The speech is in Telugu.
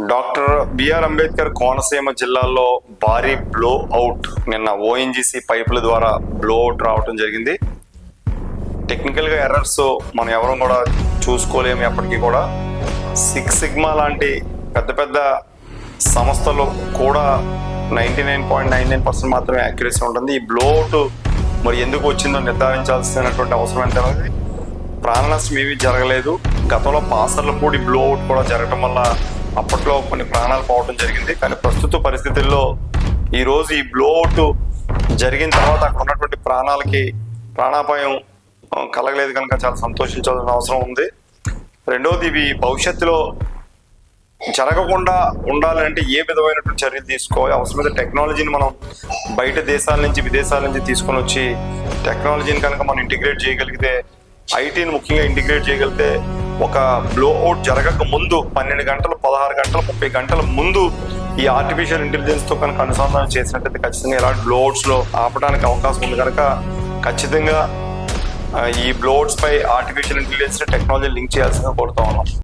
డాక్టర్ బిఆర్ అంబేద్కర్ కోనసీమ జిల్లాలో భారీ బ్లో అవుట్ నిన్న ఓఎన్జీసీ పైపుల ద్వారా బ్లో అవుట్ రావటం జరిగింది. టెక్నికల్గా ఎర్రర్స్ మనం ఎవరం కూడా చూసుకోలేము. ఎప్పటికీ కూడా 6 సిగ్మా లాంటి పెద్ద పెద్ద సంస్థలు కూడా 99.99% మాత్రమే యాక్యురసీ ఉంటుంది. ఈ బ్లో అవుట్ మరి ఎందుకు వచ్చిందో నిర్ధారించాల్సినటువంటి అవసరం ఎంత అనేది. ప్రాణ నష్టం ఏమీ జరగలేదు. గతంలో పాసర్లపూడి బ్లో అవుట్ కూడా జరగడం వల్ల అప్పట్లో కొన్ని ప్రాణాలు పోవడం జరిగింది. కానీ ప్రస్తుత పరిస్థితుల్లో ఈరోజు ఈ బ్లో అవుట్ జరిగిన తర్వాత అక్కడ ఉన్నటువంటి ప్రాణాపాయం కలగలేదు కనుక చాలా సంతోషించాల్సిన అవసరం ఉంది. రెండవది, ఇవి భవిష్యత్తులో జరగకుండా ఉండాలంటే ఏ విధమైనటువంటి చర్యలు తీసుకోవాలి, అవసరమైతే టెక్నాలజీని మనం బయట దేశాల నుంచి విదేశాల నుంచి తీసుకొని వచ్చి టెక్నాలజీని కనుక మనం ఇంటిగ్రేట్ చేయగలిగితే, ఐటీని ముఖ్యంగా ఇంటిగ్రేట్ చేయగలిగితే, ఒక బ్లో అవుట్ జరగక ముందు 12 గంటలు 16 గంటలు 30 గంటల ముందు ఈ ఆర్టిఫిషియల్ ఇంటెలిజెన్స్ తో కనుక అనుసంధానం చేసినట్టయితే ఖచ్చితంగా ఇలాంటి బ్లో అవుట్స్ లో ఆపడానికి అవకాశం ఉంది. కనుక ఖచ్చితంగా ఈ బ్లో అవుట్స్ పై ఆర్టిఫిషియల్ ఇంటెలిజెన్స్ టెక్నాలజీ లింక్ చేయాల్సిందిగా కోరుతా ఉన్నాం.